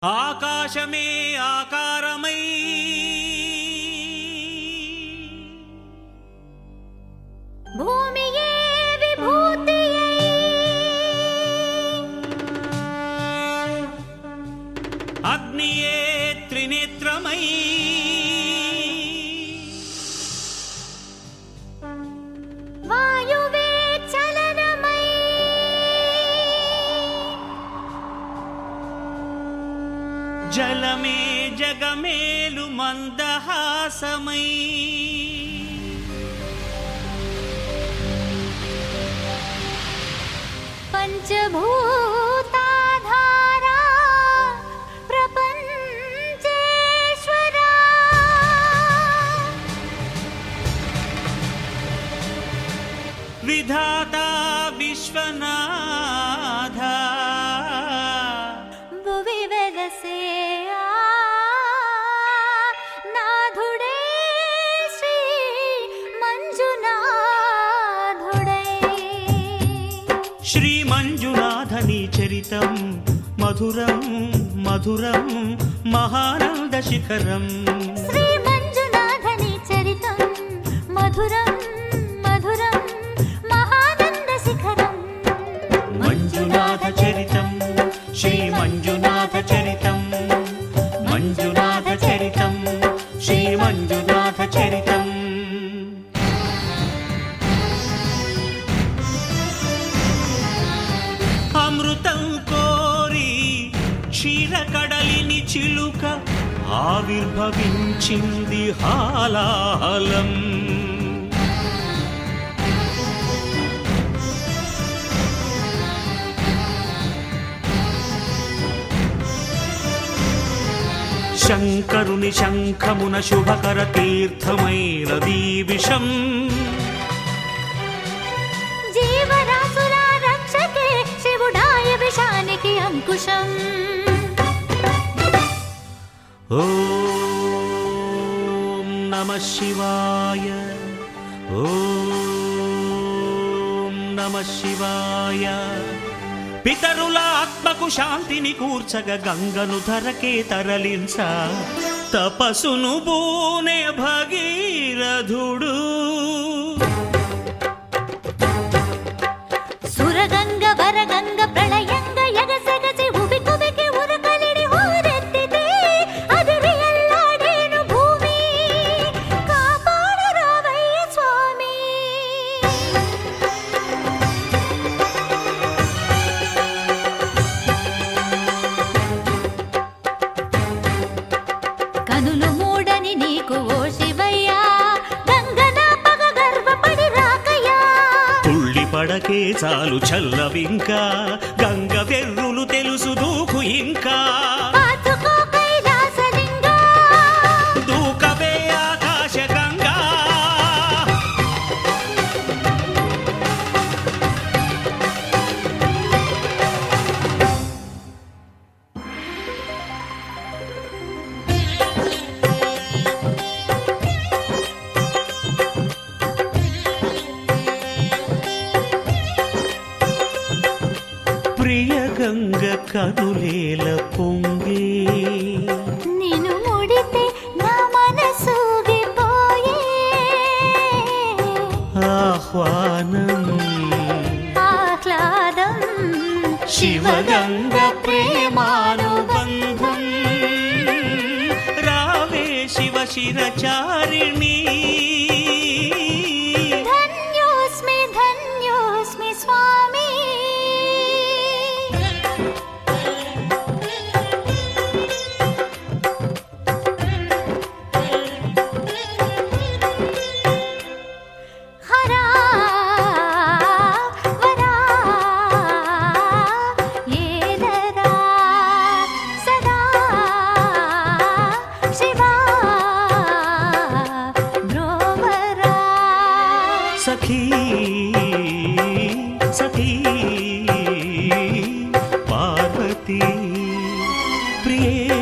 ఆకాశమే ఆకారమై భూమియే విభూతియై అగ్నియే త్రినేత్రమై వాయువే చలనమై జలమే జగమేలు మందహాసమై పంచభూతాధారా ప్రపంచేశ్వరా విధాతా విశ్వనాథ భువి వెలసే నాథుడే శ్రీ మంజునాథుడై శ్రీ మంజునాథని చరితం మధురం మధురం మహానంద శిఖరం శ్రీ మంజునాథని చరితం మధురం మధురం మహానంద శిఖరం మంజునాథ చరితం శ్రీ మంజునాథ చరితం మంజునాథ చరితం శ్రీ మంజునాథ చరితం అమృతం కోరి క్షీరకడలిని చిలుక ఆవిర్భవించింది హాలాహలం శంకరుని శంఖమున శుభకర తీర్థమైన దీవిషం జీవరాశుల రక్షకే శివుడాయ విషానికి అంకుశం ఓం నమః శివాయ ఓం నమః శివాయ పితరుల ఆత్మకు శాంతిని కూర్చగ గంగను ధరకే తరలించ తపసును బూనే భగీరథుడు సురగంగ వరగంగ ప్రళయంగ ఎగసెగసి ఉబి కుబికి ఉరకలిడి ఊరెత్తితే అదిరి ఎల్లాడేను భూమి కాపాడు రావయ్య స్వామి కనులు మూడని నీకు ఓ శివయ్యా గంగన పగ గర్వపడి రాకయ్యా తుళ్ళి పడకే చాలు చల్లవింకా గంగ వెర్రులు తెలుసు దూకు ఇంకా పాతుకో కైలాసలింగా దూకవే ఆకాశ గంగా ప్రియ గంగ కనులేల పొంగే నిన్ను ముడితే నా మనసూగిపోయే ఆహ్వానం ఆహ్లాదం శివగంగ ప్రేమానుబంధం రావే శివ శిరచారిణి ధన్యోస్మి ధన్యోస్మి స్వామి హరా వరా ఏలరా సదా శివా బ్రోవరా సఖీ సఖీ పార్వతీ ప్రియే